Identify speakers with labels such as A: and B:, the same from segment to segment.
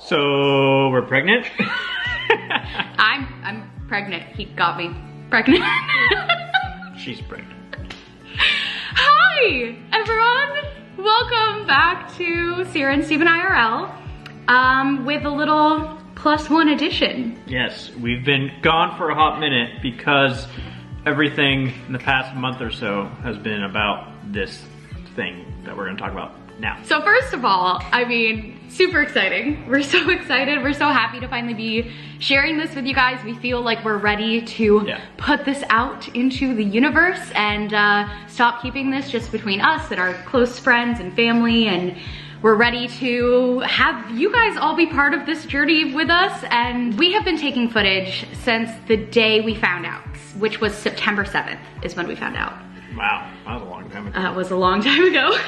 A: So we're pregnant?
B: I'm pregnant. He got me pregnant.
A: She's pregnant.
B: Hi everyone! Welcome back to Sierra and Steven IRL with a little +1 edition.
A: Yes, we've been gone for a hot minute because everything in the past month or so has been about this thing that we're gonna talk about now.
B: So first of all, I mean, super exciting. We're so excited. We're so happy to finally be sharing this with you guys. We feel like we're ready to put this out into the universe and stop keeping this just between us and our close friends and family. And we're ready to have you guys all be part of this journey with us. And we have been taking footage since the day we found out, which was September 7th is when we found out.
A: Wow, that was a long time ago.
B: It was a long time ago.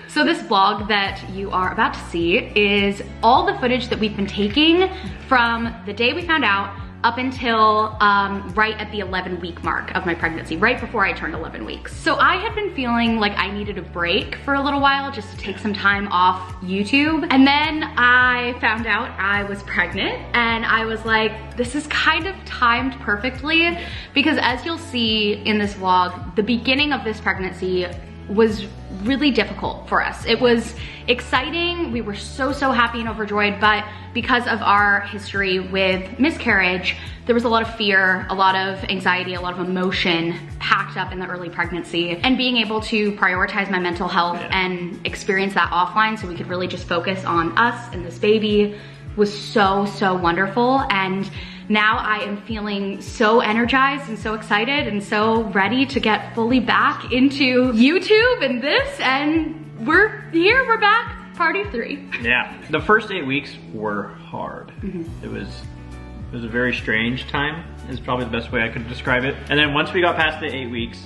B: So this vlog that you are about to see is all the footage that we've been taking from the day we found out up until right at the 11-week mark of my pregnancy, right before I turned 11 weeks. So I had been feeling like I needed a break for a little while just to take some time off YouTube. And then I found out I was pregnant and I was like, this is kind of timed perfectly because as you'll see in this vlog, the beginning of this pregnancy was really difficult for us. It was exciting. We were so happy and overjoyed, but because of our history with miscarriage, there was a lot of fear, a lot of anxiety, a lot of emotion packed up in the early pregnancy. And being able to prioritize my mental health and experience that offline so we could really just focus on us and this baby was so wonderful. And now I am feeling so energized and so excited and so ready to get fully back into YouTube and this, and we're here, we're back, party 3.
A: Yeah, the first 8 weeks were hard. It was a very strange time, is probably the best way I could describe it. And then once we got past the 8 weeks,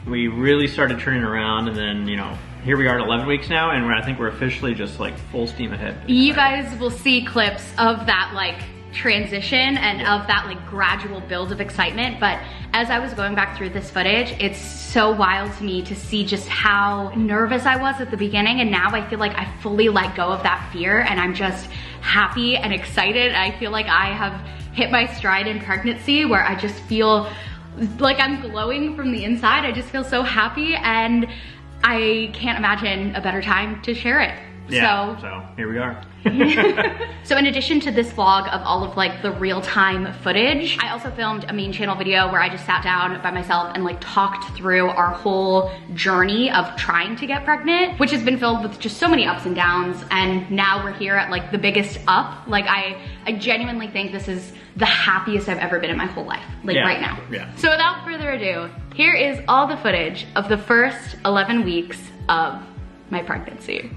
A: we really started turning around, and then, you know, here we are at 11 weeks now, and I think we're officially just like full steam ahead.
B: You guys will see clips of that like transition and of that like gradual build of excitement, but as I was going back through this footage, it's so wild to me to see just how nervous I was at the beginning, and now I feel like I fully let go of that fear and I'm just happy and excited. I feel like I have hit my stride in pregnancy where I just feel like I'm glowing from the inside. I just feel so happy and I can't imagine a better time to share it.
A: Yeah, so here we are.
B: So in addition to this vlog of all of like the real-time footage, I also filmed a main channel video where I just sat down by myself and like talked through our whole journey of trying to get pregnant, which has been filled with just so many ups and downs. And now we're here at like the biggest up. Like I genuinely think this is the happiest I've ever been in my whole life, like right now.
A: Yeah.
B: So without further ado, here is all the footage of the first 11 weeks of my pregnancy.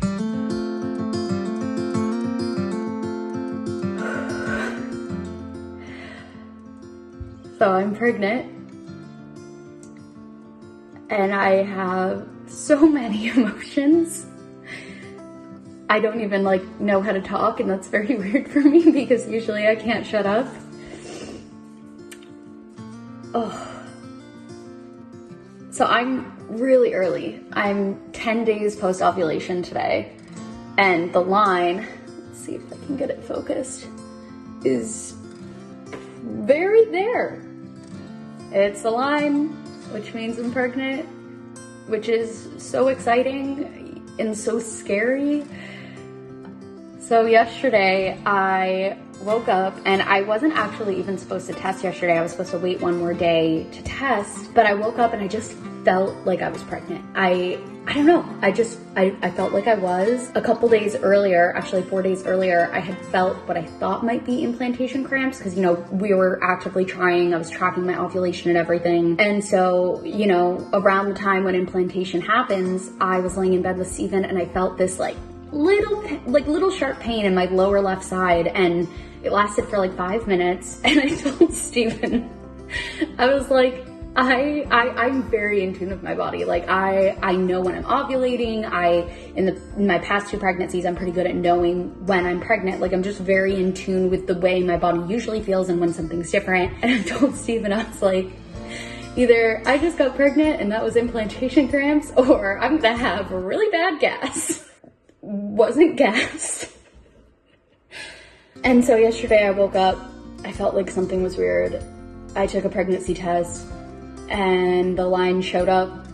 B: So I'm pregnant and I have so many emotions. I don't even like know how to talk, and that's very weird for me because usually I can't shut up. Oh. So I'm really early. I'm 10 days post-ovulation today, and the line, let's see if I can get it focused, is very there. It's a line, which means I'm pregnant, which is so exciting and so scary. So yesterday I woke up and I wasn't actually even supposed to test yesterday. I was supposed to wait one more day to test, but I woke up and I just felt like I was pregnant. I don't know. I felt like I was. A couple days earlier, actually 4 days earlier, I had felt what I thought might be implantation cramps because, you know, we were actively trying. I was tracking my ovulation and everything. And so, you know, around the time when implantation happens, I was laying in bed with Steven and I felt this like little sharp pain in my lower left side, and it lasted for like 5 minutes. And I told Steven, I was like, I'm very in tune with my body. Like I know when I'm ovulating. In my past 2 pregnancies, I'm pretty good at knowing when I'm pregnant. Like I'm just very in tune with the way my body usually feels and when something's different. And I told Steven, I was like, either I just got pregnant and that was implantation cramps, or I'm gonna have really bad gas. Wasn't gas. And so yesterday I woke up, I felt like something was weird. I took a pregnancy test and the line showed up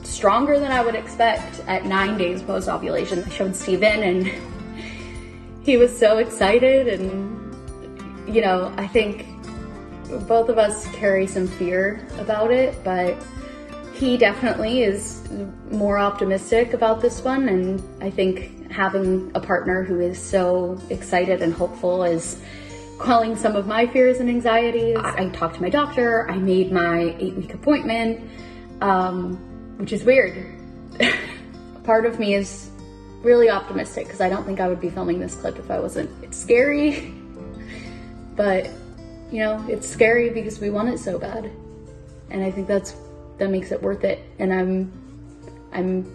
B: stronger than I would expect at 9 days post-ovulation. I showed Steven and he was so excited, and you know, I think both of us carry some fear about it, but he definitely is more optimistic about this one, and I think having a partner who is so excited and hopeful is quelling some of my fears and anxieties. I talked to my doctor, I made my 8-week appointment, which is weird. Part of me is really optimistic because I don't think I would be filming this clip if I wasn't. It's scary, but you know, it's scary because we want it so bad. And I think that makes it worth it. And I'm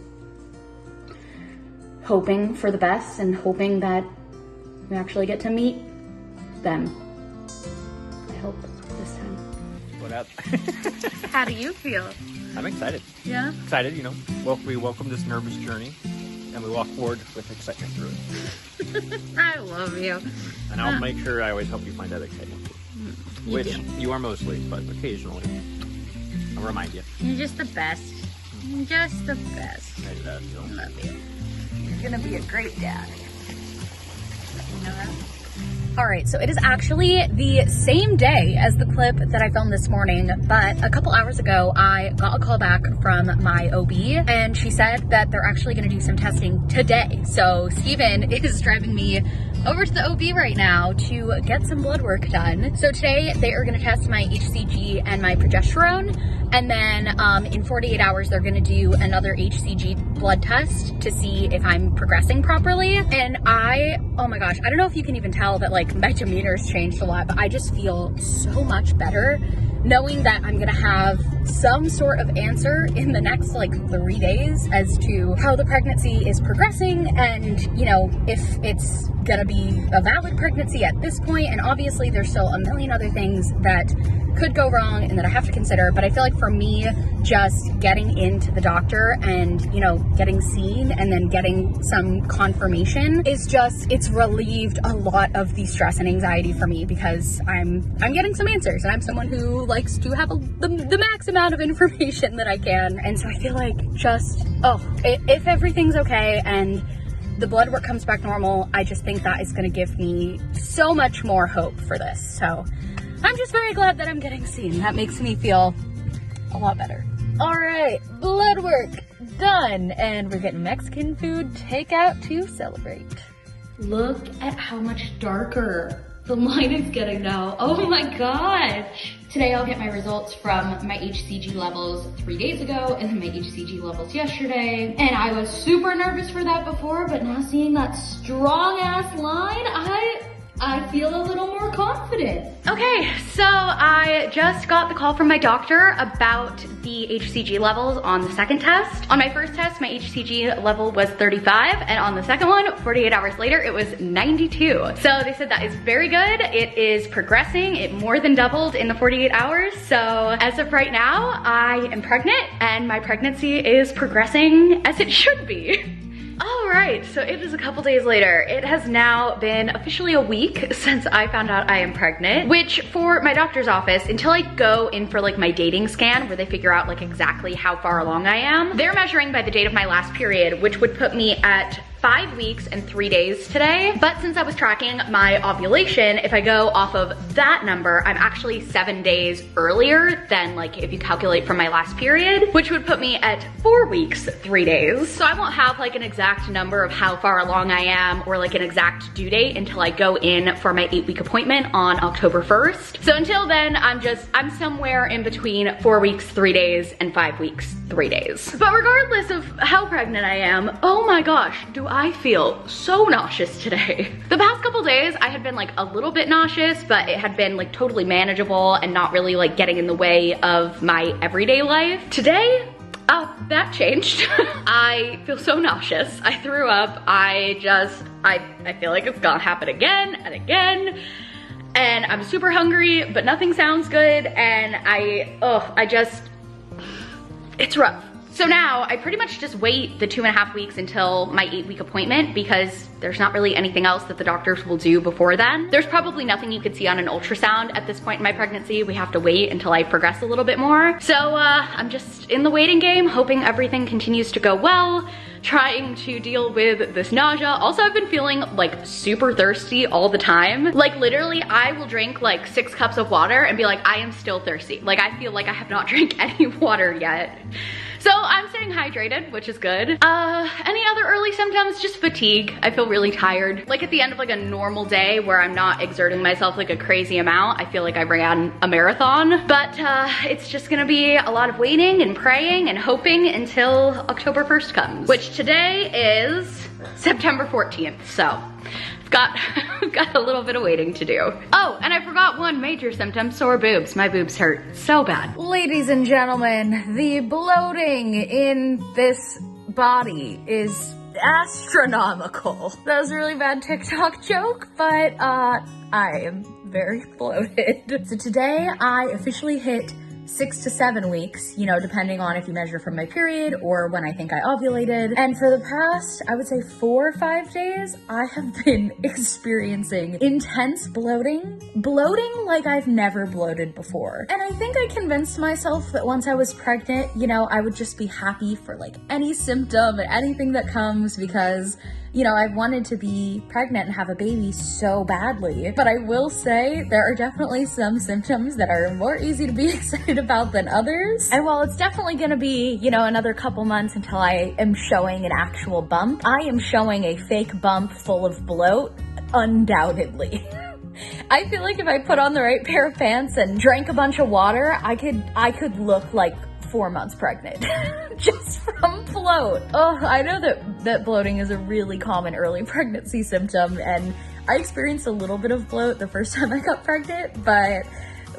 B: hoping for the best and hoping that we actually get to meet them. I hope this time.
A: What up?
B: How do you feel?
A: I'm excited.
B: Yeah?
A: Excited, you know. Well, we welcome this nervous journey and we walk forward with excitement through it.
B: I love you.
A: And I'll make sure I always help you find that excitement too. Which you are mostly, but occasionally I'll remind you.
B: You're just the best. Just the best.
A: Maybe that, so.
B: I love you. You're gonna be a great dad. You know that? All right, so it is actually the same day as the clip that I filmed this morning, but a couple hours ago, I got a call back from my OB, and she said that they're actually gonna do some testing today. So Steven is driving me over to the OB right now to get some blood work done. So today they are gonna test my HCG and my progesterone, and then in 48 hours, they're gonna do another HCG blood test to see if I'm progressing properly. And oh my gosh, I don't know if you can even tell that like my demeanor's changed a lot, but I just feel so much better knowing that I'm gonna have some sort of answer in the next like 3 days as to how the pregnancy is progressing and, you know, if it's gonna be a valid pregnancy at this point. And obviously there's still a million other things that could go wrong and that I have to consider, but I feel like for me, just getting into the doctor and, you know, getting seen and then getting some confirmation is just, it's relieved a lot of the stress and anxiety for me because I'm getting some answers, and I'm someone who likes to have the max amount of information that I can. And so I feel like just, if everything's okay and the blood work comes back normal, I just think that is gonna give me so much more hope for this. So I'm just very glad that I'm getting seen. That makes me feel a lot better. All right, blood work done, and we're getting Mexican food takeout to celebrate. Look at how much darker the line is getting now. Oh my God. Today I'll get my results from my HCG levels 3 days ago and then my HCG levels yesterday. And I was super nervous for that before, but now seeing that strong ass line, I feel a little more confident. Okay, so I just got the call from my doctor about the HCG levels on the second test. On my first test, my HCG level was 35, and on the second one, 48 hours later, it was 92. So they said that is very good. It is progressing. It more than doubled in the 48 hours. So as of right now, I am pregnant, and my pregnancy is progressing as it should be. All right, so it is a couple days later. It has now been officially a week since I found out I am pregnant, which for my doctor's office, until I go in for like my dating scan where they figure out like exactly how far along I am, they're measuring by the date of my last period, which would put me at 5 weeks and 3 days today. But since I was tracking my ovulation, if I go off of that number, I'm actually 7 days earlier than like if you calculate from my last period, which would put me at 4 weeks, 3 days. So I won't have like an exact number of how far along I am or like an exact due date until I go in for my 8-week appointment on October 1st. So until then, I'm somewhere in between 4 weeks, 3 days and 5 weeks, 3 days. But regardless of how pregnant I am, oh my gosh, do I feel so nauseous today. The past couple days, I had been like a little bit nauseous, but it had been like totally manageable and not really like getting in the way of my everyday life. Today, that changed. I feel so nauseous. I threw up. I feel like it's gonna happen again and again. And I'm super hungry, but nothing sounds good. And it's rough. So now I pretty much just wait the 2.5 weeks until my 8-week appointment because there's not really anything else that the doctors will do before then. There's probably nothing you could see on an ultrasound at this point in my pregnancy. We have to wait until I progress a little bit more. So I'm just in the waiting game, hoping everything continues to go well, trying to deal with this nausea. Also, I've been feeling like super thirsty all the time. Like literally, I will drink like 6 cups of water and be like, I am still thirsty. Like I feel like I have not drank any water yet. So I'm staying hydrated, which is good. Any other early symptoms? Just fatigue. I feel really tired. Like at the end of like a normal day where I'm not exerting myself like a crazy amount, I feel like I ran a marathon. But it's just gonna be a lot of waiting and praying and hoping until October 1st comes, which today is September 14th. So I've got a little bit of waiting to do. Oh, and I forgot one major symptom, sore boobs. My boobs hurt so bad. Ladies and gentlemen, the bloating in this body is astronomical. That was a really bad TikTok joke, but I am very bloated. So today I officially hit 6 to 7 weeks, you know, depending on if you measure from my period or when I think I ovulated. And for the past, I would say 4 or 5 days, I have been experiencing intense bloating like I've never bloated before. And I think I convinced myself that once I was pregnant, you know, I would just be happy for like any symptom and anything that comes because, you know, I wanted to be pregnant and have a baby so badly. But I will say there are definitely some symptoms that are more easy to be excited about than others. And while it's definitely gonna be, you know, another couple months until I am showing an actual bump, I am showing a fake bump full of bloat, undoubtedly. I feel like if I put on the right pair of pants and drank a bunch of water, I could look like 4 months pregnant just from bloat. Oh, I know that bloating is a really common early pregnancy symptom, and I experienced a little bit of bloat the first time I got pregnant, but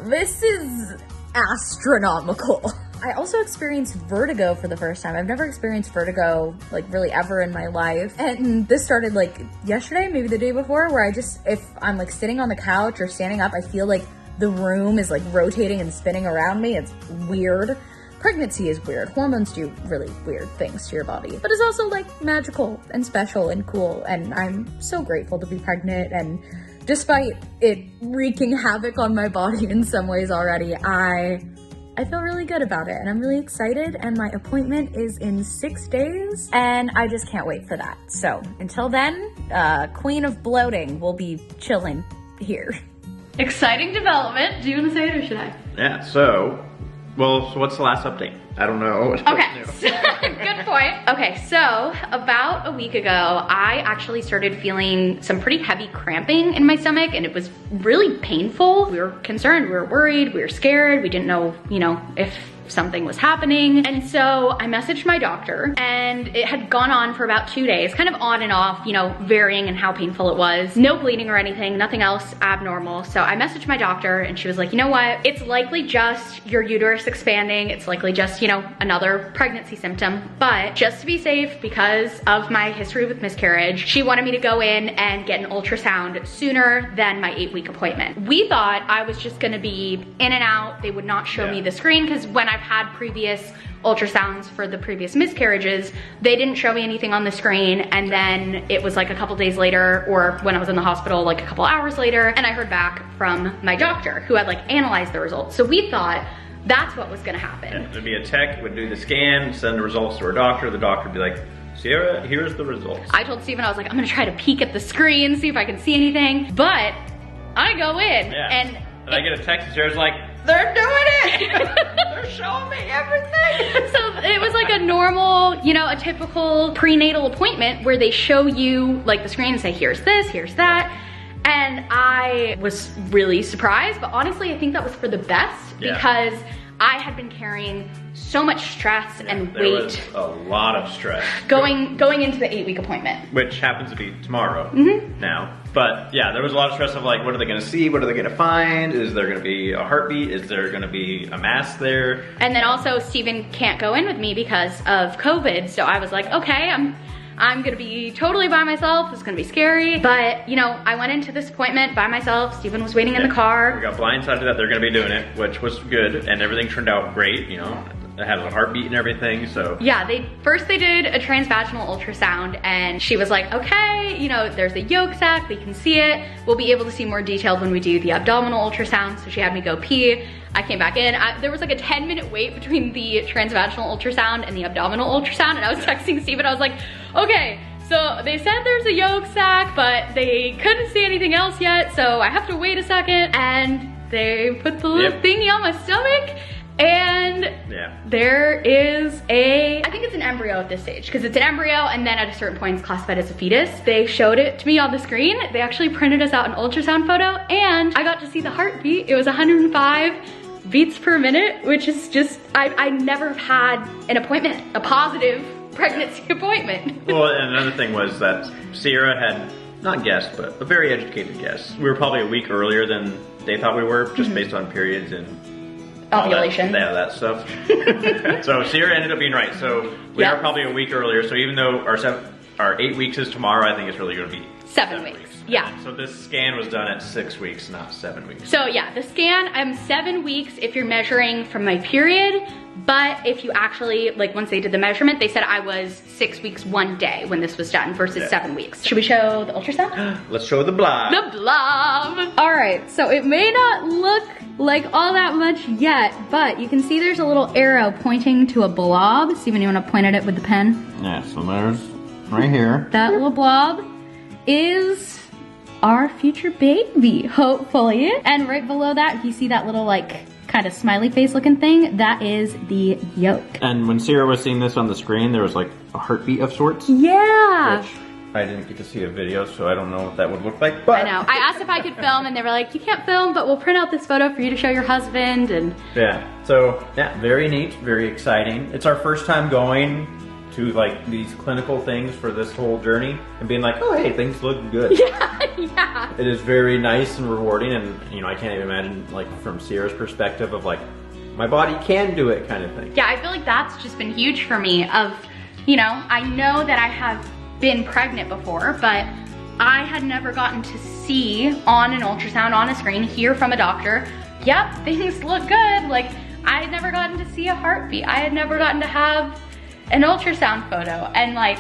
B: this is astronomical. I also experienced vertigo for the first time. I've never experienced vertigo like really ever in my life. And this started like yesterday, maybe the day before, where if I'm like sitting on the couch or standing up, I feel like the room is like rotating and spinning around me. It's weird. Pregnancy is weird. Hormones do really weird things to your body, but it's also like magical and special and cool. And I'm so grateful to be pregnant. And despite it wreaking havoc on my body in some ways already, I feel really good about it and I'm really excited, and my appointment is in 6 days and I just can't wait for that. So until then, Queen of Bloating will be chilling here. Exciting development. Do you want to say it or should I?
A: Yeah, so what's the last update? I don't know.
B: Okay, good point. Okay, so about a week ago, I actually started feeling some pretty heavy cramping in my stomach, and it was really painful. We were concerned, we were worried, we were scared. We didn't know, you know, if something was happening. And so I messaged my doctor, and it had gone on for about 2 days, kind of on and off, you know, varying in how painful it was. No bleeding or anything, nothing else abnormal. So I messaged my doctor and she was like, you know what? It's likely just your uterus expanding. It's likely just, you know, another pregnancy symptom. But just to be safe, because of my history with miscarriage, she wanted me to go in and get an ultrasound sooner than my 8-week appointment. We thought I was just gonna be in and out. They would not show me the screen, because when I've had previous ultrasounds for the previous miscarriages, they didn't show me anything on the screen, and then it was like a couple days later, or when I was in the hospital, like a couple hours later, and I heard back from my doctor who had like analyzed the results. So we thought that's what was gonna happen.
A: Yeah, there'd be a tech, would do the scan, send the results to her doctor, the doctor would be like, Sierra, here's the results.
B: I told Steven, I was like, I'm gonna try to peek at the screen, see if I can see anything, but I go in, and
A: I get a text and Sierra's like,
B: they're doing it!
A: they're showing me everything!
B: So it was like a normal, you know, a typical prenatal appointment where they show you like the screen and say, here's this, here's that. And I was really surprised, but honestly, I think that was for the best, because I had been carrying so much stress and weight.
A: There was a lot of stress.
B: Going into the 8-week appointment.
A: Which happens to be tomorrow now. But yeah, there was a lot of stress of like, what are they gonna see? What are they gonna find? Is there gonna be a heartbeat? Is there gonna be a mass there?
B: And then also Steven can't go in with me because of COVID. So I was like, okay, I'm gonna be totally by myself. It's gonna be scary. But, you know, I went into this appointment by myself. Steven was waiting in the car.
A: We got blindsided that they're gonna be doing it, which was good. And everything turned out great, you know. it had a heartbeat and everything, so.
B: Yeah, first they did a transvaginal ultrasound, and she was like, okay, you know, there's a yolk sac, we can see it. We'll be able to see more detailed when we do the abdominal ultrasound. So she had me go pee. I came back in. There was like a 10-minute wait between the transvaginal ultrasound and the abdominal ultrasound, and I was texting Steve and I was like, okay, so they said there's a yolk sac, but they couldn't see anything else yet, so I have to wait a second. And they put the little thingy on my stomach, and there is I think it's an embryo at this stage, because it's an embryo, and then at a certain point it's classified as a fetus. They showed it to me on the screen. They actually printed us out an ultrasound photo, and I got to see the heartbeat. It was 105 beats per minute, which is just, I never had an appointment, a positive pregnancy appointment.
A: Well, and another thing was that Sierra had not guessed, but a very educated guess. We were probably a week earlier than they thought we were, just based on periods and
B: ovulation.
A: That stuff. So Sierra ended up being right. So we are probably a week earlier. So even though our 8 weeks is tomorrow, I think it's really going to be
B: 7 weeks. Yeah.
A: So this scan was done at 6 weeks, not 7 weeks.
B: So yeah, the scan, I'm 7 weeks if you're measuring from my period, but if you actually, like once they did the measurement, they said I was 6 weeks 1 day when this was done versus 7 weeks. Should we show the ultrasound?
A: Let's show the blob.
B: The blob. All right, so it may not look like all that much yet, but you can see there's a little arrow pointing to a blob. Steven, you wanna point at it with the pen?
A: Yeah, so there's right here.
B: That little blob is our future baby, hopefully. And right below that, if you see that little like kind of smiley face looking thing, that is the yolk.
A: And when Sierra was seeing this on the screen, there was like a heartbeat of sorts.
B: Yeah.
A: Which I didn't get to see a video, so I don't know what that would look like. But
B: I know. I asked if I could film, and they were like, you can't film, but we'll print out this photo for you to show your husband. And
A: yeah, so yeah, very neat, very exciting. It's our first time going to like these clinical things for this whole journey and being like, oh hey, things look good.
B: Yeah.
A: It is very nice and rewarding, and you know, I can't even imagine like from Sierra's perspective of like, my body can do it kind of thing.
B: Yeah, I feel like that's just been huge for me of, you know, I know that I have been pregnant before, but I had never gotten to see on an ultrasound, on a screen, hear from a doctor, yep, things look good. Like, I had never gotten to see a heartbeat. I had never gotten to have an ultrasound photo. And like,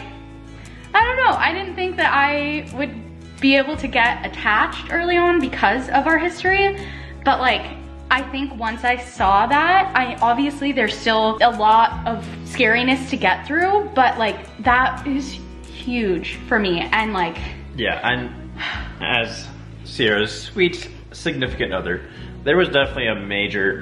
B: I don't know, I didn't think that I would be able to get attached early on because of our history. But like, I think once I saw that, obviously there's still a lot of scariness to get through, but like, that is huge for me. And like,
A: yeah, and as Sierra's sweet significant other, there was definitely a major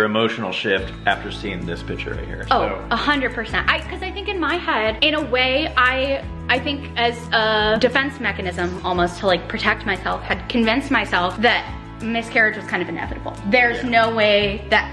A: emotional shift after seeing this picture right here.
B: Oh, 100%. Because I think in my head, in a way, I think as a defense mechanism almost to like protect myself, had convinced myself that miscarriage was kind of inevitable. There's no way that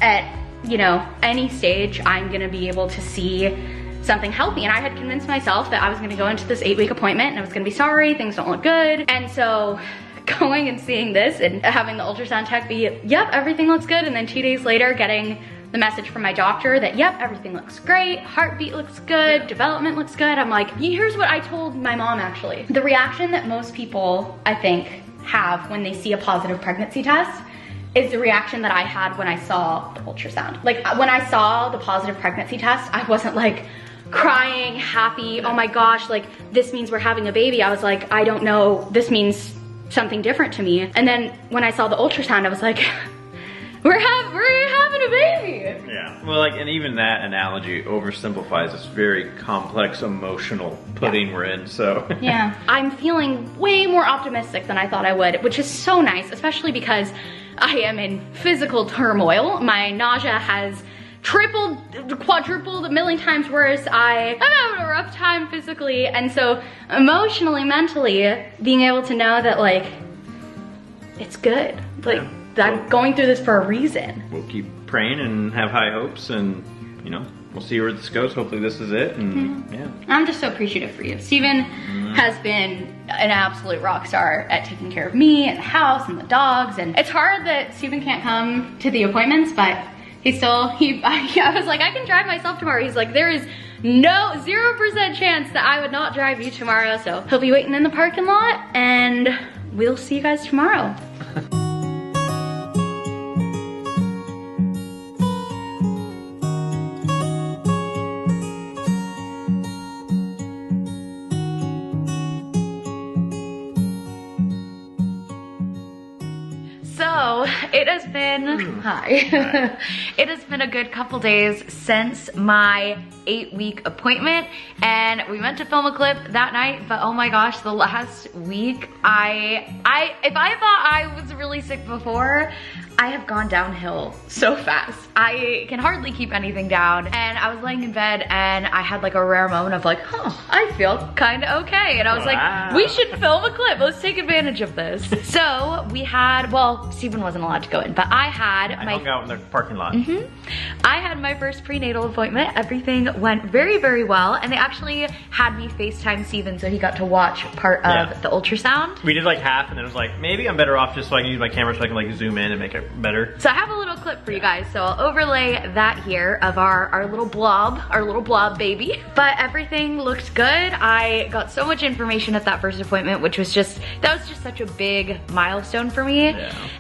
B: at, you know, any stage I'm gonna be able to see something healthy. And I had convinced myself that I was gonna go into this 8-week appointment and I was gonna be sorry, things don't look good. And so going and seeing this and having the ultrasound tech be, yep, everything looks good. And then 2 days later getting the message from my doctor that, yep, everything looks great, heartbeat looks good, development looks good. I'm like, here's what I told my mom actually. The reaction that most people, I think, have when they see a positive pregnancy test is the reaction that I had when I saw the ultrasound. Like when I saw the positive pregnancy test, I wasn't like crying, happy, oh my gosh, like this means we're having a baby. I was like, I don't know, this means something different to me. And then when I saw the ultrasound, I was like, we're having a baby.
A: Yeah, well, like, and even that analogy oversimplifies this very complex emotional pudding we're in, so.
B: Yeah, I'm feeling way more optimistic than I thought I would, which is so nice, especially because I am in physical turmoil. My nausea has tripled, quadrupled, a million times worse. I'm having a rough time physically, and so emotionally, mentally, being able to know that like, it's good. Like, I'm going through this for a reason.
A: We'll keep praying and have high hopes, and you know, we'll see where this goes. Hopefully this is it, and yeah.
B: I'm just so appreciative for you. Steven has been an absolute rock star at taking care of me and the house and the dogs, and it's hard that Steven can't come to the appointments, but he's still, I was like, I can drive myself tomorrow. He's like, there is no 0% chance that I would not drive you tomorrow. So he'll be waiting in the parking lot, and we'll see you guys tomorrow. it has been, hi. It has been a good couple days since my 8-week appointment, and we meant to film a clip that night, but oh my gosh, the last week, if I thought I was really sick before, I have gone downhill so fast. I can hardly keep anything down, and I was laying in bed and I had like a rare moment of like, huh, I feel kind of okay. And I was like, we should film a clip. Let's take advantage of this. So we had, well, Stephen wasn't allowed to go in, but I hung
A: out in the parking lot.
B: I had my first prenatal appointment. Everything went very, very well. And they actually had me FaceTime Stephen so he got to watch part of the ultrasound.
A: We did like half, and then it was like, maybe I'm better off just so I can use my camera so I can like zoom in and make it better.
B: So I have a little clip for you guys, so I'll overlay that here of our little blob baby. But everything looked good. I got so much information at that first appointment, which was just, that was just such a big milestone for me.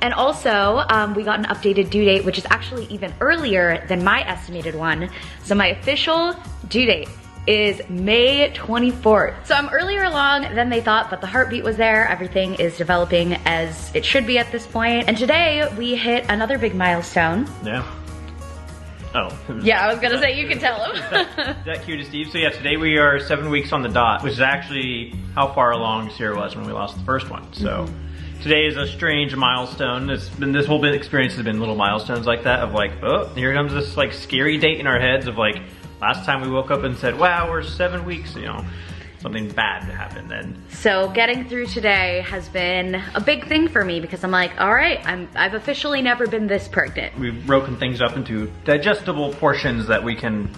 B: And also, we got an updated due date, which is actually even earlier than my estimated one. So my official due date is May 24th. So I'm earlier along than they thought, but the heartbeat was there. Everything is developing as it should be at this point. And today we hit another big milestone.
A: Yeah. Oh.
B: Yeah, I was gonna say, you can tell him.
A: Is that cue to Steve? So yeah, today we are 7 weeks on the dot, which is actually how far along Sierra was when we lost the first one. So today is a strange milestone. This whole experience has been little milestones like that of like, oh, here comes this like scary date in our heads of like, last time we woke up and said, wow, we're 7 weeks, you know, something bad happened then. So
B: getting through today has been a big thing for me because I'm like, all right, I've officially never been this pregnant.
A: We've broken things up into digestible portions that we can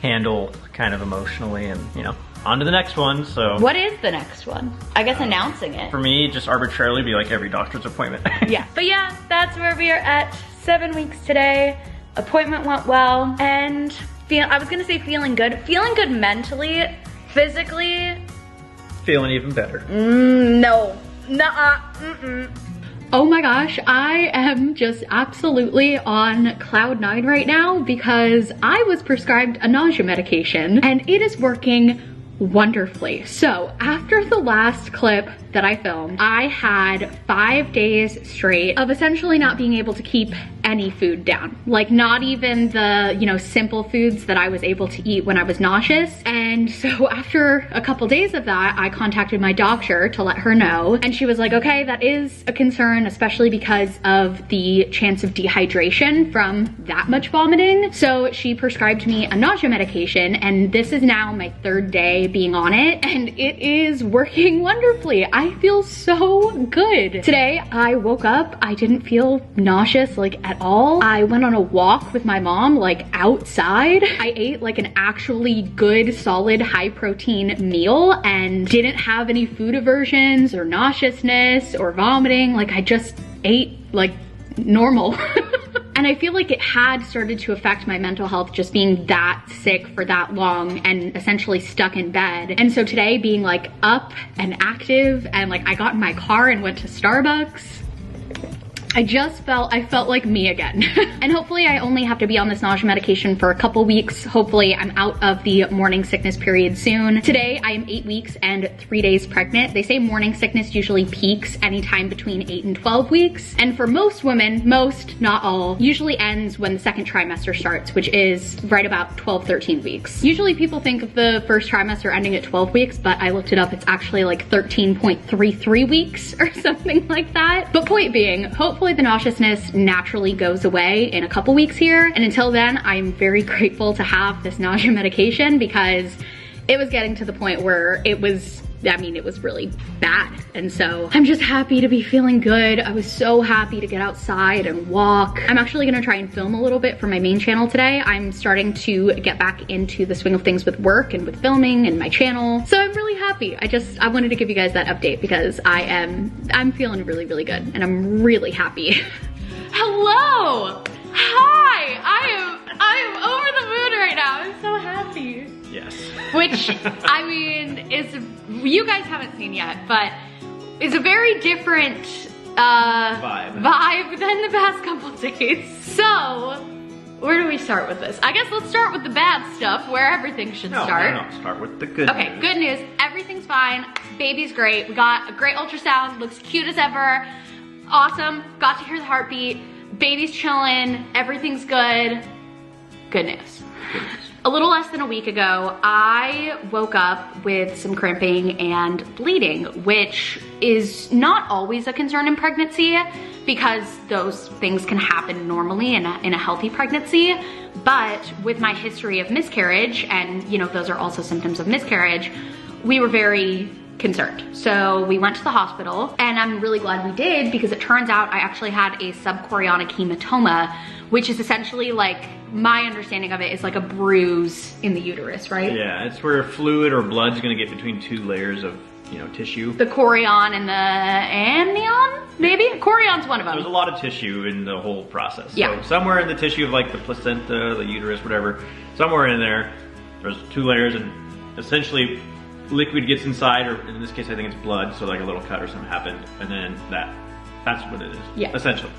A: handle kind of emotionally and, you know, on to the next one, so.
B: What is the next one? I guess announcing it.
A: For me, just arbitrarily be like every doctor's appointment.
B: Yeah, but yeah, that's where we are at 7 weeks today. Appointment went well, and I was gonna say feeling good mentally, physically.
A: Feeling even better.
B: No, nuh-uh,
C: Oh my gosh, I am just absolutely on cloud 9 right now because I was prescribed a nausea medication and it is working wonderfully. So after the last clip that I filmed, I had 5 days straight of essentially not being able to keep any food down. Like not even the, you know, simple foods that I was able to eat when I was nauseous. And so after a couple days of that, I contacted my doctor to let her know. And she was like, okay, that is a concern, especially because of the chance of dehydration from that much vomiting. So she prescribed me a nausea medication, and this is now my 3rd day being on it, and it is working wonderfully. I feel so good. Today, I woke up, I didn't feel nauseous like at all. I went on a walk with my mom, like outside. I ate like an actually good, solid, high protein meal and didn't have any food aversions or nauseousness or vomiting. Like I just ate like normal. And I feel like it had started to affect my mental health just being that sick for that long and essentially stuck in bed. And so today being like up and active and like I got in my car and went to Starbucks, I felt like me again. And hopefully I only have to be on this nausea medication for a couple weeks. Hopefully I'm out of the morning sickness period soon. Today I am 8 weeks and 3 days pregnant. They say morning sickness usually peaks anytime between 8 and 12 weeks. And for most women, most, not all, usually ends when the 2nd trimester starts, which is right about 12, 13 weeks. Usually people think of the first trimester ending at 12 weeks, but I looked it up, it's actually like 13.33 weeks or something like that. But point being, hopefully the nauseousness naturally goes away in a couple weeks here. And until then, I'm very grateful to have this nausea medication because it was getting to the point where it was really bad. And so I'm just happy to be feeling good. I was so happy to get outside and walk. I'm actually gonna try and film a little bit for my main channel today. I'm starting to get back into the swing of things with work and with filming and my channel. So I'm really happy. I wanted to give you guys that update because I'm feeling really, really good and I'm really happy. Hello! Hi! I am over the moon right now. I'm so happy.
A: Yes.
B: Which, I mean, you guys haven't seen yet, but is a very different vibe than the past couple days. So, where do we start with this? I guess let's start with the bad stuff, where everything should start.
A: No, start with the good news.
B: Okay, good news. Everything's fine. Baby's great. We got a great ultrasound. Looks cute as ever.
C: awesome. Got to hear the heartbeat. Baby's chilling. Everything's good. Good news. A little less than a week ago, I woke up with some cramping and bleeding, which is not always a concern in pregnancy because those things can happen normally in a healthy pregnancy. But with my history of miscarriage, and you know, those are also symptoms of miscarriage, we were very concerned. So we went to the hospital, and I'm really glad we did because it turns out I actually had a subchorionic hematoma, which is essentially like, my understanding of it is like a bruise in the uterus, right?
A: Yeah, it's where fluid or blood's gonna get between two layers of, you know, tissue.
C: The chorion and the amnion, maybe? Chorion's one of them.
A: There's a lot of tissue in the whole process.
C: Yeah.
A: So somewhere in the tissue of like the placenta, the uterus, whatever, somewhere in there, there's two layers, and essentially liquid gets inside, or in this case I think it's blood, so like a little cut or something happened, and then that's what it is. Yeah. Essentially.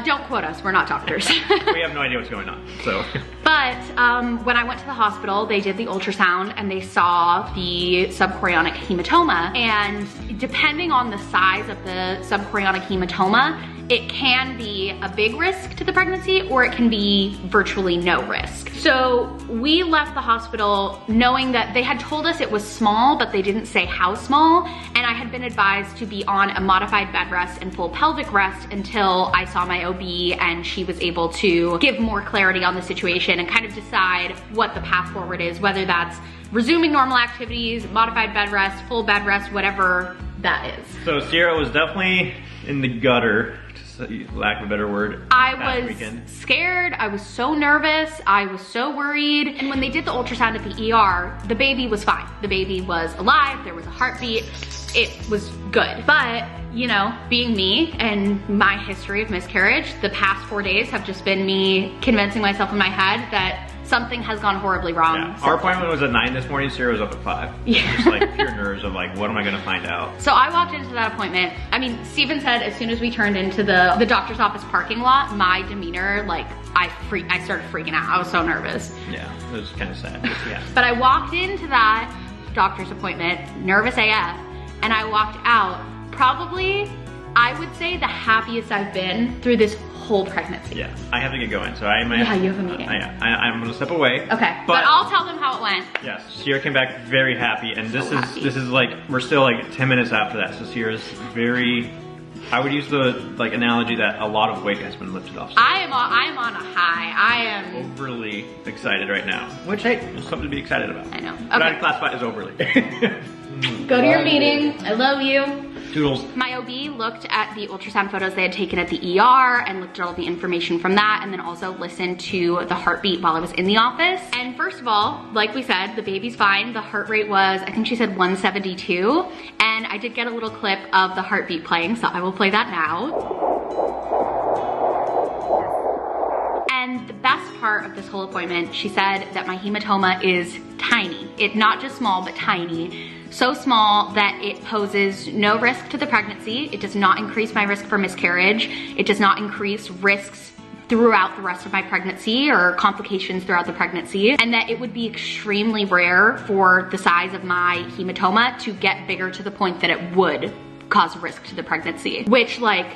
C: Don't quote us, we're not doctors.
A: We have no idea what's going on, so.
C: But when I went to the hospital, they did the ultrasound and they saw the subchorionic hematoma. And depending on the size of the subchorionic hematoma, it can be a big risk to the pregnancy or it can be virtually no risk. So we left the hospital knowing that they had told us it was small, but they didn't say how small. And I had been advised to be on a modified bed rest and full pelvic rest until I saw my OB and she was able to give more clarity on the situation and kind of decide what the path forward is, whether that's resuming normal activities, modified bed rest, full bed rest, whatever that is.
A: So Sierra was definitely in the gutter, to lack of a better word.
C: I was scared, I was so nervous, I was so worried. And when they did the ultrasound at the ER, the baby was fine. The baby was alive, there was a heartbeat, it was good. But, you know, being me and my history of miscarriage, the past 4 days have just been me convincing myself in my head that something has gone horribly wrong.
A: Yeah. Our appointment was at 9 this morning, Sierra was up at 5.
C: Yeah.
A: Just like pure nerves of like, what am I gonna find out?
C: So I walked into that appointment. I mean, Steven said as soon as we turned into the doctor's office parking lot, my demeanor, like I started freaking out. I was so nervous.
A: Yeah, it was kind of sad, yeah.
C: But I walked into that doctor's appointment, nervous AF, and I walked out probably, I would say, the happiest I've been through this whole pregnancy.
A: Yeah, I have to get going, so I might.
C: Yeah, you have a meeting.
A: I'm gonna step away.
C: Okay, but I'll tell them how it went.
A: Yes, Sierra came back very happy, and this is like, we're still like 10 minutes after that, so Sierra's very, I would use the like analogy that a lot of weight has been lifted off. So
C: I'm on a high. I am
A: overly excited right now, which hey, there's something to be excited about.
C: I know. Okay.
A: But I'd classify it as overly.
C: Go to your meeting. I love you.
A: Toodles.
C: My OB looked at the ultrasound photos they had taken at the ER and looked at all the information from that, and then also listened to the heartbeat while I was in the office. And first of all, like we said, the baby's fine. The heart rate was, I think she said 172. And I did get a little clip of the heartbeat playing, so I will play that now. And the best part of this whole appointment, she said that my hematoma is tiny. It's not just small, but tiny. So small that it poses no risk to the pregnancy. It does not increase my risk for miscarriage. It does not increase risks throughout the rest of my pregnancy or complications throughout the pregnancy. And that it would be extremely rare for the size of my hematoma to get bigger to the point that it would cause risk to the pregnancy. Which like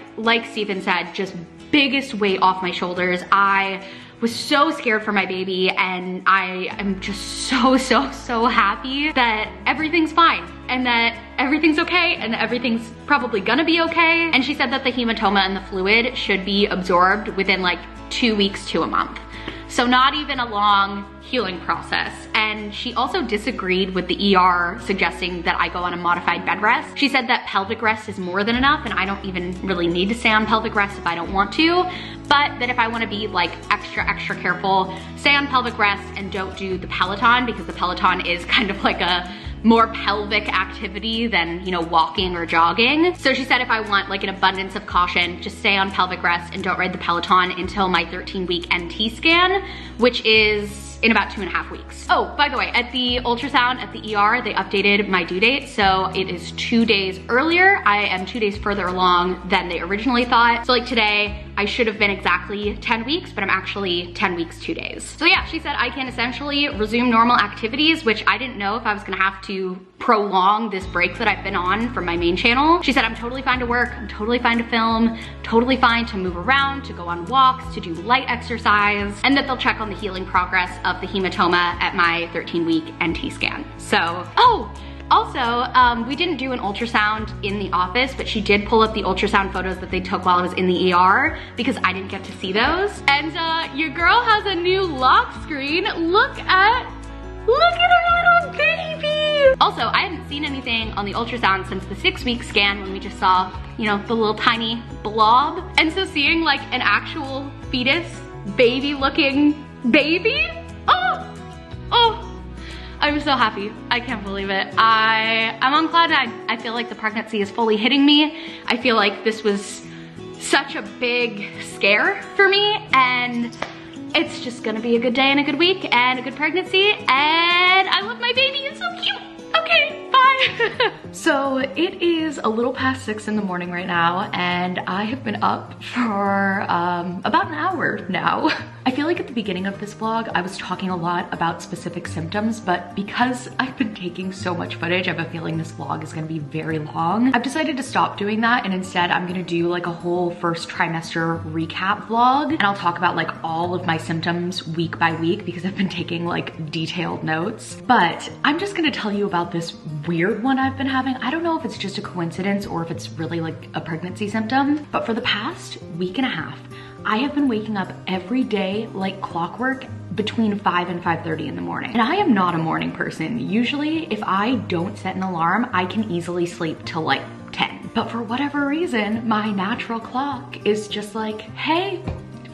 C: Steven said, just biggest weight off my shoulders. I was so scared for my baby, and I am just so happy that everything's fine and that everything's okay and everything's probably gonna be okay. And she said that the hematoma and the fluid should be absorbed within like 2 weeks to a month. So not even a long healing process. And she also disagreed with the ER suggesting that I go on a modified bed rest. She said that pelvic rest is more than enough and I don't even really need to stay on pelvic rest if I don't want to, but that if I wanna be like extra careful, stay on pelvic rest and don't do the Peloton, because the Peloton is kind of like a more pelvic activity than, you know, walking or jogging. So she said if I want like an abundance of caution, just stay on pelvic rest and don't ride the Peloton until my 13-week NT scan, which is in about 2.5 weeks. Oh, by the way, at the ultrasound at the ER, they updated my due date. So it is 2 days earlier. I am 2 days further along than they originally thought. So like today, I should have been exactly 10 weeks, but I'm actually 10 weeks, 2 days. So yeah, she said I can essentially resume normal activities, which I didn't know if I was gonna have to prolong this break that I've been on from my main channel. She said I'm totally fine to work, I'm totally fine to film, totally fine to move around, to go on walks, to do light exercise, and that they'll check on the healing progress of the hematoma at my 13-week NT scan. So, also, we didn't do an ultrasound in the office, but she did pull up the ultrasound photos that they took while I was in the ER because I didn't get to see those. And your girl has a new lock screen. Look at her little baby. Also, I hadn't seen anything on the ultrasound since the 6-week scan when we just saw, you know, the little tiny blob. And so seeing like an actual fetus, baby looking baby, oh, I'm so happy. I can't believe it. I'm on cloud 9. I feel like the pregnancy is fully hitting me. I feel like this was such a big scare for me, and it's just gonna be a good day and a good week and a good pregnancy, and I love my baby, it's so cute. Okay, bye. So it is a little past 6 in the morning right now, and I have been up for about an hour now. I feel like at the beginning of this vlog, I was talking a lot about specific symptoms, but because I've been taking so much footage, I have a feeling this vlog is gonna be very long. I've decided to stop doing that, and instead I'm gonna do like a whole first trimester recap vlog, and I'll talk about like all of my symptoms week by week because I've been taking like detailed notes. But I'm just gonna tell you about this weird one I've been having. I don't know if it's just a coincidence or if it's really like a pregnancy symptom, but for the past week and a half, I have been waking up every day like clockwork between 5 and 5:30 in the morning. And I am not a morning person. Usually if I don't set an alarm, I can easily sleep till like 10. But for whatever reason, my natural clock is just like, hey,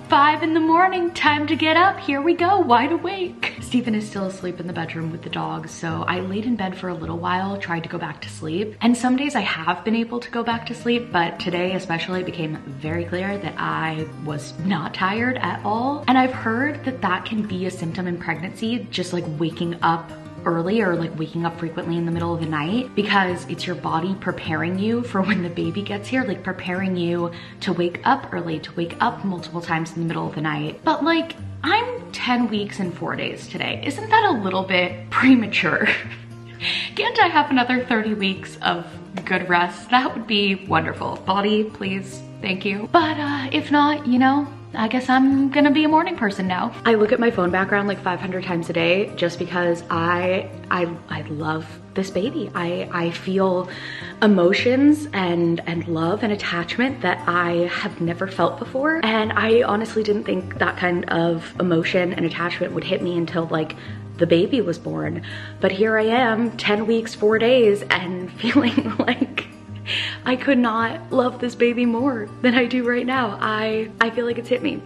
C: 5 in the morning, time to get up, here we go, wide awake. Stephen is still asleep in the bedroom with the dogs, so I laid in bed for a little while, tried to go back to sleep. And some days I have been able to go back to sleep, but today especially it became very clear that I was not tired at all. And I've heard that that can be a symptom in pregnancy, just like waking up early or like waking up frequently in the middle of the night, because it's your body preparing you for when the baby gets here, like preparing you to wake up early, to wake up multiple times in the middle of the night. But like, I'm 10 weeks and 4 days today. Isn't that a little bit premature? Can't I have another 30 weeks of good rest? That would be wonderful. Body, please, thank you. But if not, you know, I guess I'm gonna be a morning person now. I look at my phone background like 500 times a day just because I love this baby. I feel emotions and love and attachment that I have never felt before. And I honestly didn't think that kind of emotion and attachment would hit me until like the baby was born. But here I am, 10 weeks, 4 days, and feeling like I could not love this baby more than I do right now. I feel like it's hit me.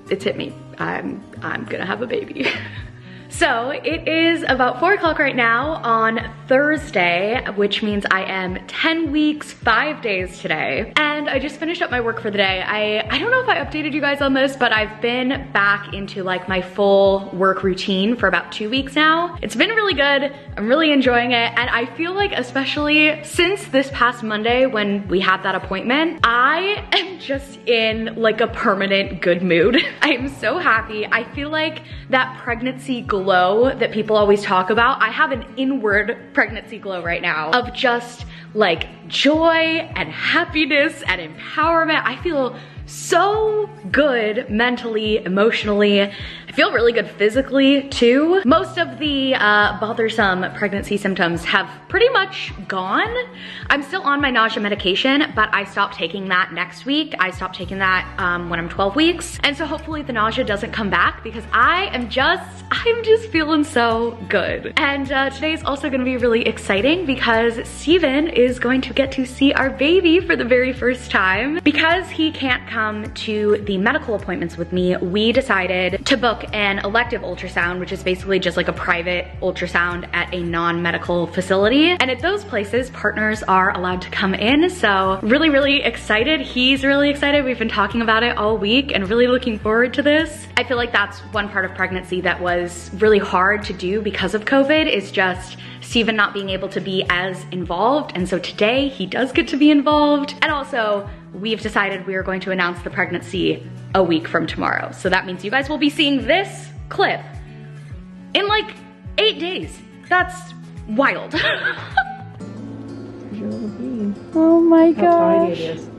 C: It's hit me. I'm gonna have a baby. So it is about 4 o'clock right now on Thursday, which means I am 10 weeks, 5 days today. And I just finished up my work for the day. I don't know if I updated you guys on this, but I've been back into like my full work routine for about 2 weeks now. It's been really good. I'm really enjoying it. And I feel like, especially since this past Monday when we had that appointment, I am just in like a permanent good mood. I am so happy. I feel like that pregnancy glow that people always talk about, I have an inward pregnancy glow right now of just like joy and happiness and empowerment. I feel so good mentally, emotionally. I feel really good physically too. Most of the bothersome pregnancy symptoms have pretty much gone. I'm still on my nausea medication, but I stopped taking that next week. I stopped taking that when I'm 12 weeks. And so hopefully the nausea doesn't come back because I'm just feeling so good. And today is also gonna be really exciting because Steven is going to get to see our baby for the very first time. Because he can't come to the medical appointments with me, we decided to book an elective ultrasound, which is basically just like a private ultrasound at a non-medical facility. And at those places, partners are allowed to come in. So really, really excited. He's really excited. We've been talking about it all week and really looking forward to this. I feel like that's one part of pregnancy that was really hard to do because of COVID, is just Steven not being able to be as involved. And so today he does get to be involved. And also we've decided we are going to announce the pregnancy a week from tomorrow. So that means you guys will be seeing this clip in like 8 days. That's wild.
D: Your little bee.
C: Oh my
D: How tiny
C: gosh.
D: it is.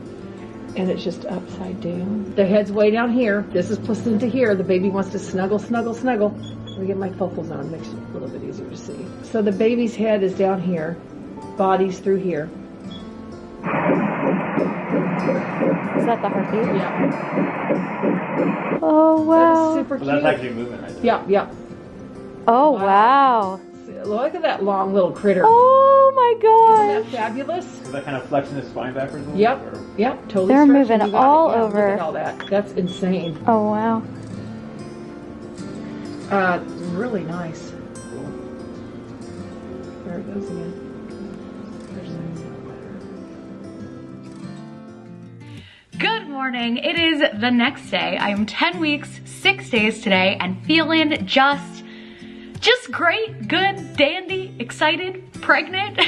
D: And it's just upside down. The head's way down here. This is placenta here. The baby wants to snuggle, snuggle, snuggle. Let me get my focals on, makes it a little bit easier to see. So the baby's head is down here, body's through here.
C: Is that the heartbeat?
D: Yeah.
C: Oh
D: That
C: wow.
D: is super cute.
A: That's actually moving right there.
D: Yeah, yeah.
C: Oh wow.
D: Look at that long little critter.
C: Oh my
D: Isn't
C: gosh.
D: that fabulous?
A: Is that kind of flexing his spine backwards a little
D: Yep,
A: bit? Or?
D: yep, totally.
C: They're
D: stretching.
C: moving
D: You got
C: all
D: it. Yeah,
C: over.
D: Look at all that. That's insane.
C: Oh wow.
D: Really nice. There it goes again.
C: Good morning. It is the next day. I am 10 weeks, 6 days today and feeling just great, good, dandy, excited, pregnant.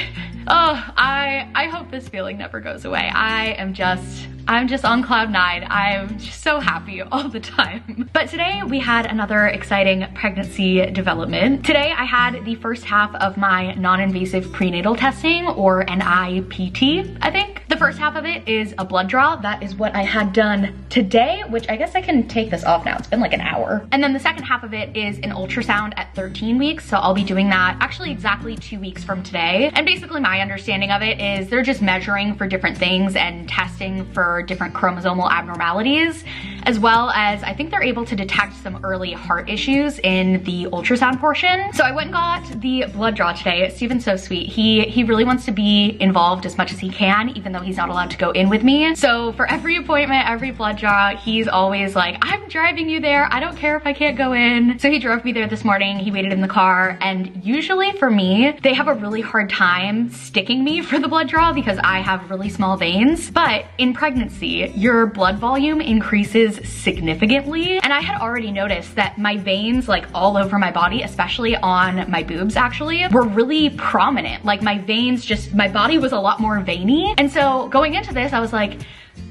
C: Oh, I hope this feeling never goes away. I'm just on cloud nine. I'm just so happy all the time. But today we had another exciting pregnancy development. Today I had the first half of my non-invasive prenatal testing, or an IPT, I think. The first half of it is a blood draw. That is what I had done today, which I guess I can take this off now. It's been like an hour. And then the second half of it is an ultrasound at 13 weeks. So I'll be doing that actually exactly 2 weeks from today. And basically my understanding of it is they're just measuring for different things and testing for different chromosomal abnormalities, as well as I think they're able to detect some early heart issues in the ultrasound portion. So I went and got the blood draw today. Steven's so sweet. He really wants to be involved as much as he can, even though he's not allowed to go in with me. So for every appointment, every blood draw, he's always like, I'm driving you there. I don't care if I can't go in. So he drove me there this morning. He waited in the car, and usually for me, they have a really hard time sticking me for the blood draw because I have really small veins. But in pregnancy, your blood volume increases significantly. And I had already noticed that my veins, like all over my body, especially on my boobs actually, were really prominent. Like my veins my body was a lot more veiny. And so going into this, I was like,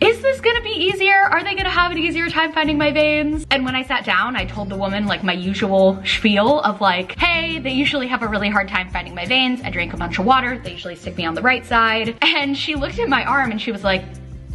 C: is this gonna be easier? Are they gonna have an easier time finding my veins? And when I sat down, I told the woman like my usual spiel of like, hey, they usually have a really hard time finding my veins. I drank a bunch of water. They usually stick me on the right side. And she looked at my arm and she was like,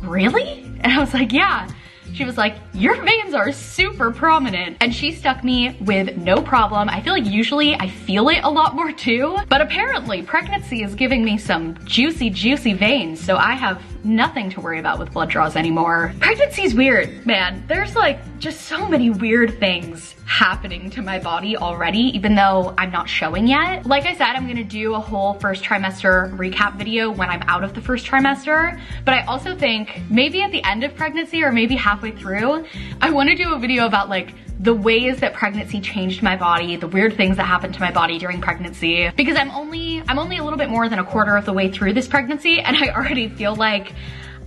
C: really? And I was like, yeah. She was like, your veins are super prominent. And she stuck me with no problem. I feel like usually I feel it a lot more too, but apparently pregnancy is giving me some juicy, juicy veins. So I have nothing to worry about with blood draws anymore. Pregnancy's weird, man. There's like just so many weird things happening to my body already, even though I'm not showing yet. Like I said, I'm gonna do a whole first trimester recap video when I'm out of the first trimester, but I also think maybe at the end of pregnancy or maybe halfway through, I wanna do a video about like the ways that pregnancy changed my body, the weird things that happened to my body during pregnancy, because I'm only a little bit more than a quarter of the way through this pregnancy, and I already feel like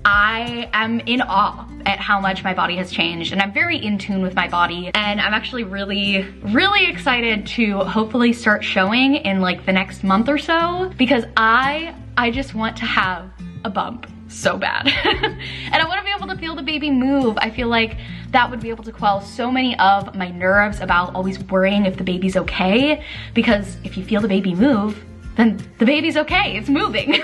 C: I am in awe at how much my body has changed, and I'm very in tune with my body, and I'm actually really, really excited to hopefully start showing in like the next month or so, because I just want to have a bump so bad. And I want to be able to feel the baby move. I feel like that would be able to quell so many of my nerves about always worrying if the baby's okay, because if you feel the baby move, then the baby's okay, it's moving.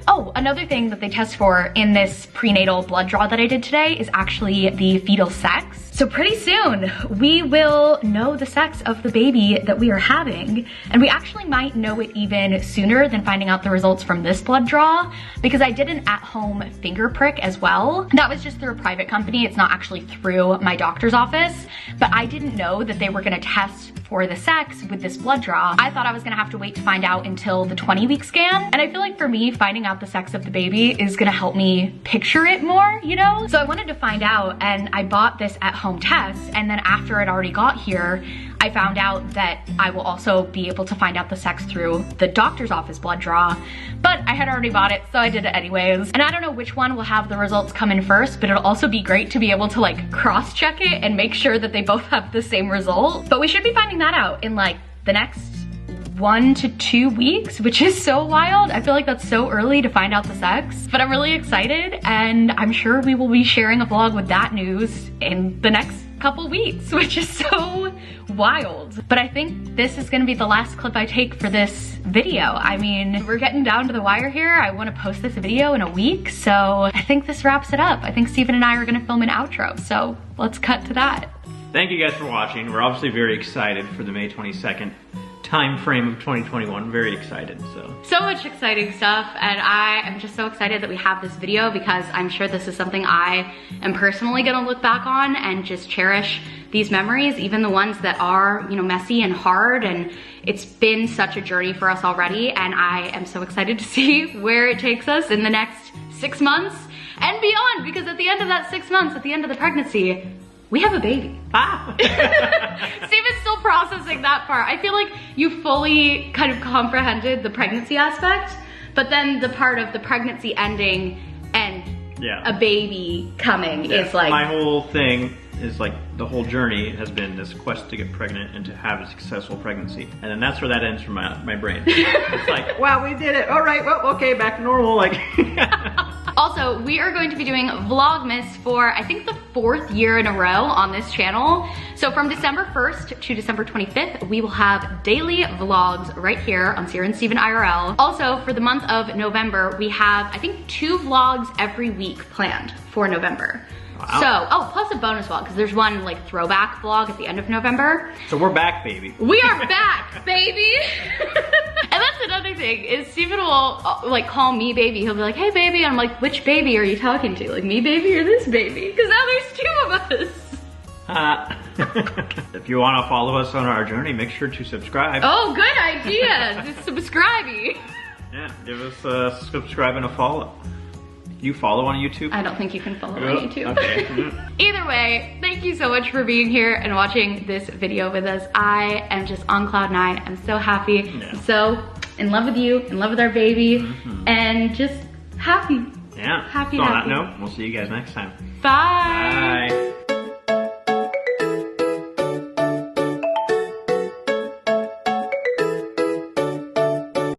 C: Oh, another thing that they test for in this prenatal blood draw that I did today is actually the fetal sex. So pretty soon, we will know the sex of the baby that we are having. And we actually might know it even sooner than finding out the results from this blood draw, because I did an at-home finger prick as well. That was just through a private company. It's not actually through my doctor's office, but I didn't know that they were gonna test for the sex with this blood draw. I thought I was gonna have to wait to find out until the 20-week scan. And I feel like for me, finding out the sex of the baby is gonna help me picture it more, you know? So I wanted to find out, and I bought this at-home test, and then after it already got here, I found out that I will also be able to find out the sex through the doctor's office blood draw, but I had already bought it, so I did it anyways. And I don't know which one will have the results come in first, but it'll also be great to be able to like cross-check it and make sure that they both have the same result. But we should be finding that out in like the next 1 to 2 weeks, which is so wild. I feel like that's so early to find out the sex, but I'm really excited, and I'm sure we will be sharing a vlog with that news in the next couple weeks, which is so wild. But I think this is gonna be the last clip I take for this video. I mean, we're getting down to the wire here. I wanna post this video in a week, so I think this wraps it up. I think Steven and I are gonna film an outro, so let's cut to that.
A: Thank you guys for watching. We're obviously very excited for the May 22nd time frame of 2021. Very excited,
C: so much exciting stuff, and I am just so excited that we have this video because I'm sure this is something I am personally gonna look back on and just cherish these memories, even the ones that are, you know, messy and hard, and it's been such a journey for us already, and I am so excited to see where it takes us in the next 6 months and beyond, because at the end of that 6 months, at the end of the pregnancy, we have a baby.
A: Ah.
C: Steven's still processing that part. I feel like you fully kind of comprehended the pregnancy aspect, but then the part of the pregnancy ending and a baby coming is like...
A: My whole thing is like, the whole journey has been this quest to get pregnant and to have a successful pregnancy. And then that's where that ends for my brain. It's like, wow, we did it. All right, well, okay, back to normal. Like.
C: Also, we are going to be doing Vlogmas for, I think, the 4th year in a row on this channel. So from December 1st to December 25th, we will have daily vlogs right here on Sierra and Steven IRL. Also, for the month of November, we have, I think, 2 vlogs every week planned for November.
A: Wow.
C: So, plus a bonus vlog, because there's one like throwback vlog at the end of November.
A: So we're back, baby.
C: We are back, baby! And that's another thing, is Steven will like call me baby. He'll be like, hey baby, and I'm like, which baby are you talking to? Like me baby or this baby? Because now there's 2 of us.
A: If you want to follow us on our journey, make sure to subscribe.
C: Oh, good idea! Just subscribe-y.
A: Yeah, give us a subscribe and a follow. You follow on YouTube?
C: I don't think you can follow on YouTube.
A: Okay.
C: Either way, thank you so much for being here and watching this video with us. I am just on cloud 9. I'm so happy.
A: Yeah.
C: I'm so in love with you, in love with our baby, and just happy.
A: Yeah.
C: Happy,
A: so on
C: happy.
A: that note, we'll see you guys next time.
C: Bye.
A: Bye.